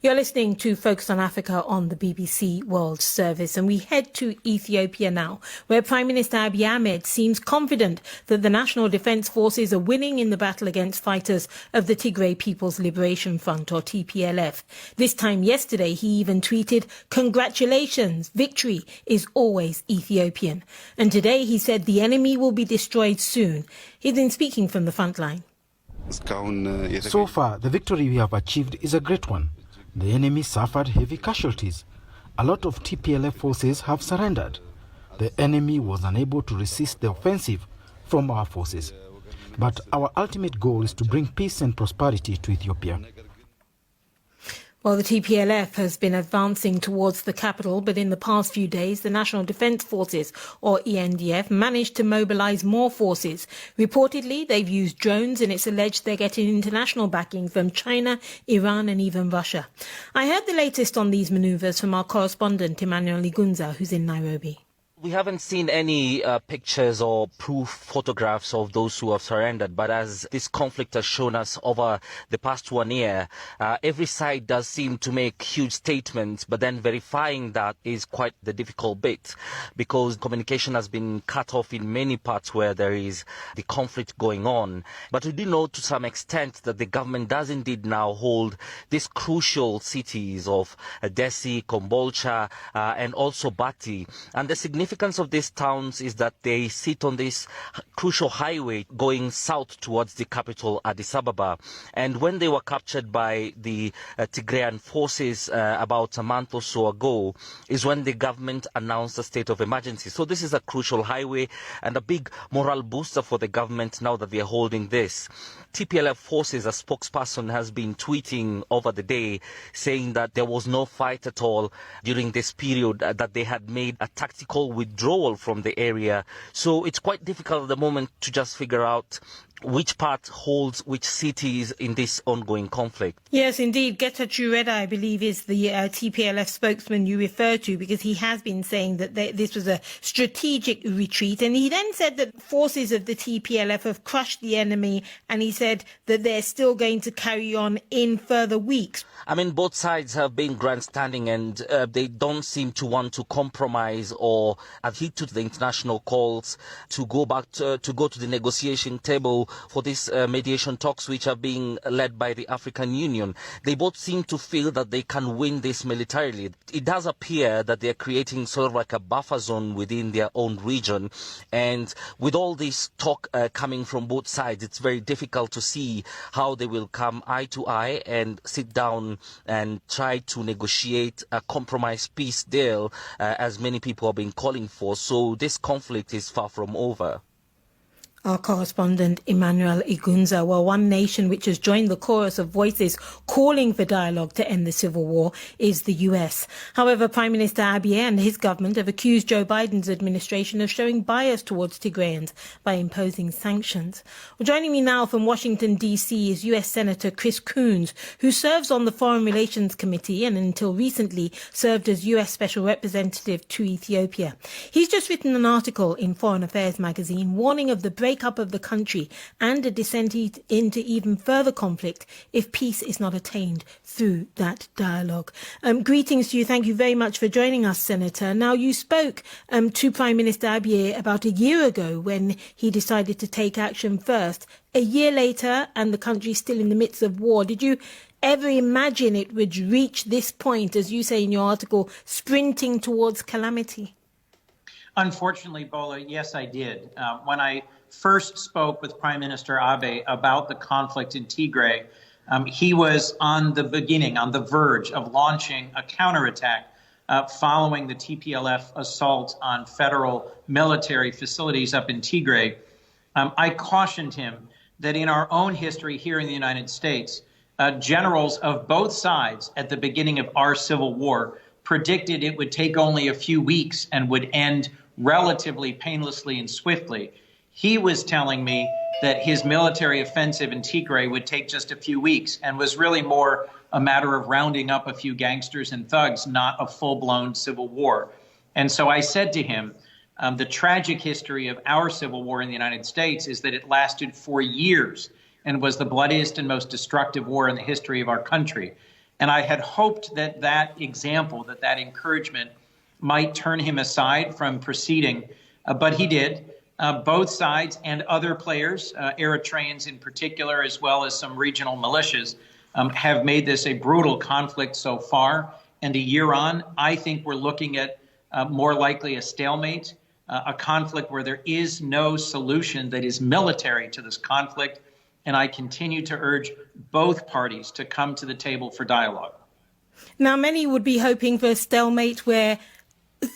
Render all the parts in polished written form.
You're listening to Focus on Africa on the BBC World Service, and we head to Ethiopia now, where Prime Minister Abiy Ahmed seems confident that the National Defence Forces are winning in the battle against fighters of the Tigray People's Liberation Front, or TPLF. This time yesterday, he even tweeted, "Congratulations, victory is always Ethiopian." And today he said the enemy will be destroyed soon. He's been speaking from the front line. So far, the victory we have achieved is a great one. The enemy suffered heavy casualties. A lot of TPLF forces have surrendered. The enemy was unable to resist the offensive from our forces. But our ultimate goal is to bring peace and prosperity to Ethiopia. Well, the TPLF has been advancing towards the capital, but in the past few days, the National Defence Forces, or ENDF, managed to mobilise more forces. Reportedly, they've used drones, and it's alleged they're getting international backing from China, Iran and even Russia. I heard the latest on these manoeuvres from our correspondent, Emmanuel Igunza, who's in Nairobi. We haven't seen any pictures or proof photographs of those who have surrendered, but as this conflict has shown us over the past 1 year, every side does seem to make huge statements, but then verifying that is quite the difficult bit, because communication has been cut off in many parts where there is the conflict going on. But we do know to some extent that the government does indeed now hold these crucial cities of Dessie, Kombolcha, and also Bati, and the significance of these towns is that they sit on this crucial highway going south towards the capital, Addis Ababa. And when they were captured by the Tigrayan forces about a month or so ago, is when the government announced a state of emergency. So this is a crucial highway and a big morale booster for the government now that they are holding this. TPLF forces, a spokesperson has been tweeting over the day saying that there was no fight at all during this period, that they had made a tactical withdrawal from the area. So it's quite difficult at the moment to just figure out which part holds which cities in this ongoing conflict. Yes, indeed. Getachew Reda, I believe, is the TPLF spokesman you refer to, because he has been saying that this was a strategic retreat. And he then said that forces of the TPLF have crushed the enemy, and he said that they're still going to carry on in further weeks. I mean, both sides have been grandstanding, and they don't seem to want to compromise or adhere to the international calls to go back to go to the negotiation table for these mediation talks, which are being led by the African Union. They both seem to feel that they can win this militarily. It does appear that they're creating sort of like a buffer zone within their own region. And with all this talk coming from both sides, it's very difficult to see how they will come eye to eye and sit down and try to negotiate a compromise peace deal, as many people have been calling for. So this conflict is far from over. Our correspondent Emmanuel Igunza. Well, one nation which has joined the chorus of voices calling for dialogue to end the civil war is the US. However, Prime Minister Abiy and his government have accused Joe Biden's administration of showing bias towards Tigrayans by imposing sanctions. Well, joining me now from Washington, D.C. is US Senator Chris Coons, who serves on the Foreign Relations Committee and until recently served as US Special Representative to Ethiopia. He's just written an article in Foreign Affairs magazine warning of the breakup of the country and a descent into even further conflict if peace is not attained through that dialogue. Greetings to you. Thank you very much for joining us, Senator. Now, you spoke to Prime Minister Abiy about a year ago when he decided to take action first. A year later, and the country is still in the midst of war. Did you ever imagine it would reach this point, as you say in your article, sprinting towards calamity? Unfortunately, Bola, yes, I did. When I first spoke with Prime Minister Abe about the conflict in Tigray, he was on the verge of launching a counterattack following the TPLF assault on federal military facilities up in Tigray. I cautioned him that in our own history here in the United States, generals of both sides at the beginning of our civil war predicted it would take only a few weeks and would end relatively painlessly and swiftly. He was telling me that his military offensive in Tigray would take just a few weeks and was really more a matter of rounding up a few gangsters and thugs, not a full-blown civil war. And so I said to him, the tragic history of our civil war in the United States is that it lasted for years and was the bloodiest and most destructive war in the history of our country. And I had hoped that that example, that encouragement might turn him aside from proceeding, but he did. Both sides and other players, Eritreans in particular, as well as some regional militias, have made this a brutal conflict so far. And a year on, I think we're looking at more likely a stalemate, a conflict where there is no solution that is military to this conflict. And I continue to urge both parties to come to the table for dialogue. Now, many would be hoping for a stalemate where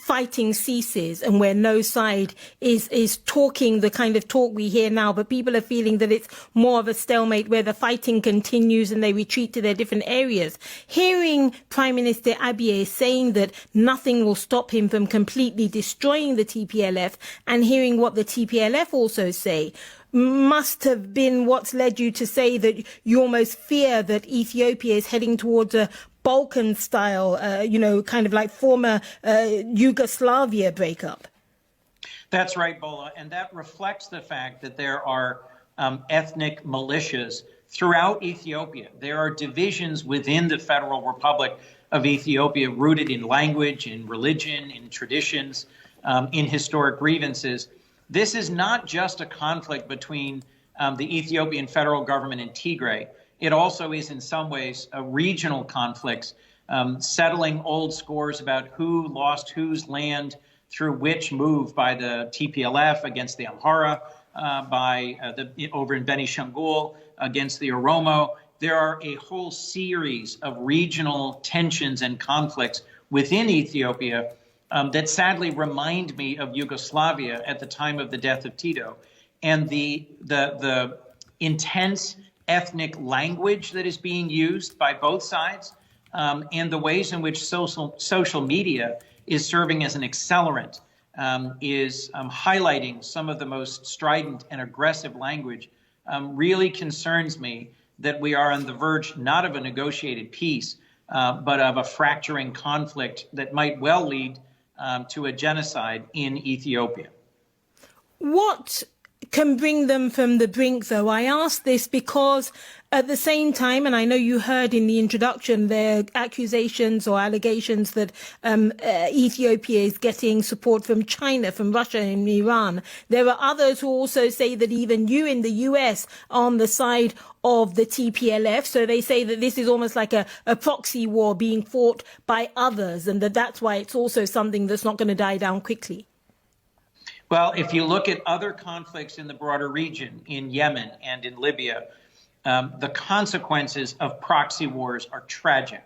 fighting ceases and where no side is talking the kind of talk we hear now, but people are feeling that it's more of a stalemate where the fighting continues and they retreat to their different areas. Hearing Prime Minister Abiy saying that nothing will stop him from completely destroying the TPLF, and hearing what the TPLF also say, must have been what's led you to say that you almost fear that Ethiopia is heading towards a Balkan style, kind of like former Yugoslavia breakup. That's right, Bola. And that reflects the fact that there are ethnic militias throughout Ethiopia. There are divisions within the Federal Republic of Ethiopia rooted in language, in religion, in traditions, in historic grievances. This is not just a conflict between the Ethiopian federal government and Tigray. It also is in some ways a regional conflicts, settling old scores about who lost whose land through which move by the TPLF against the Amhara, over in Beni Shangul against the Oromo. There are a whole series of regional tensions and conflicts within Ethiopia that sadly remind me of Yugoslavia at the time of the death of Tito, and the intense ethnic language that is being used by both sides, and the ways in which social media is serving as an accelerant, is highlighting some of the most strident and aggressive language, really concerns me that we are on the verge not of a negotiated peace, but of a fracturing conflict that might well lead to a genocide in Ethiopia. What can bring them from the brink, though? I ask this because at the same time, and I know you heard in the introduction, there are accusations or allegations that Ethiopia is getting support from China, from Russia and Iran. There are others who also say that even you in the US are on the side of the TPLF. So they say that this is almost like a proxy war being fought by others, and that's why it's also something that's not going to die down quickly. Well, if you look at other conflicts in the broader region, in Yemen and in Libya, the consequences of proxy wars are tragic.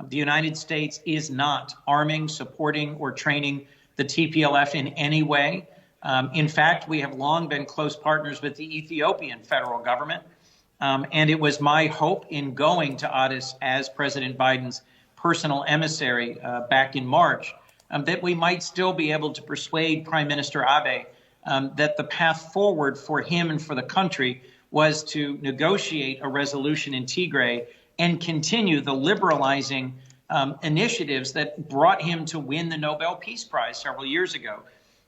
The United States is not arming, supporting, or training the TPLF in any way. In fact, we have long been close partners with the Ethiopian federal government. And it was my hope in going to Addis as President Biden's personal emissary back in March, that we might still be able to persuade Prime Minister Abe that the path forward for him and for the country was to negotiate a resolution in Tigray and continue the liberalizing initiatives that brought him to win the Nobel Peace Prize several years ago.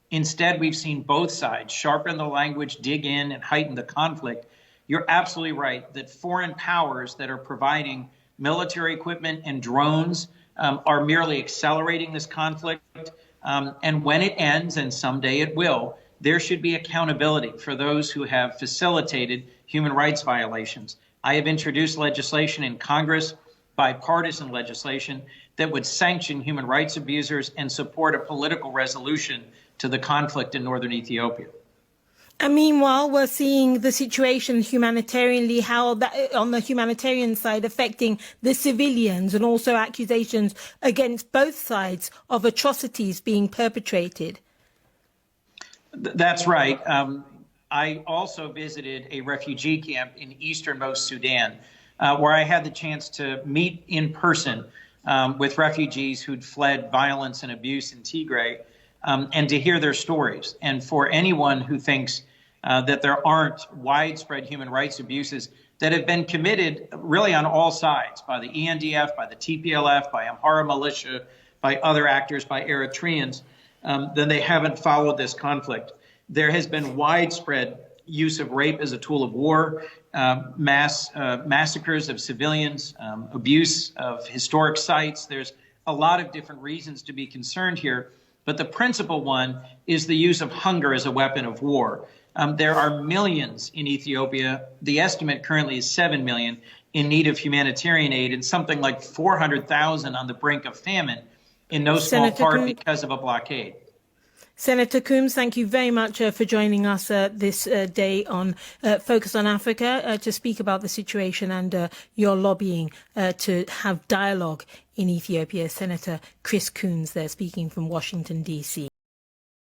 Instead, we've seen both sides sharpen the language, dig in, and heighten the conflict. You're absolutely right that foreign powers that are providing military equipment and drones are merely accelerating this conflict. And when it ends, and someday it will, there should be accountability for those who have facilitated human rights violations. I have introduced legislation in Congress, bipartisan legislation, that would sanction human rights abusers and support a political resolution to the conflict in northern Ethiopia. And meanwhile, we're seeing the situation humanitarianly, how that on the humanitarian side affecting the civilians, and also accusations against both sides of atrocities being perpetrated. That's right. I also visited a refugee camp in easternmost Sudan, where I had the chance to meet in person with refugees who'd fled violence and abuse in Tigray, and to hear their stories. And for anyone who thinks that there aren't widespread human rights abuses that have been committed really on all sides by the ENDF, by the TPLF, by Amhara militia, by other actors, by Eritreans, then they haven't followed this conflict. There has been widespread use of rape as a tool of war, massacres of civilians, abuse of historic sites. There's a lot of different reasons to be concerned here, but the principal one is the use of hunger as a weapon of war. There are millions in Ethiopia. The estimate currently is 7 million in need of humanitarian aid, and something like 400,000 on the brink of famine, in no small part because of a blockade. Senator Coons, thank you very much for joining us this day on Focus on Africa to speak about the situation and your lobbying to have dialogue in Ethiopia. Senator Chris Coons there speaking from Washington, D.C.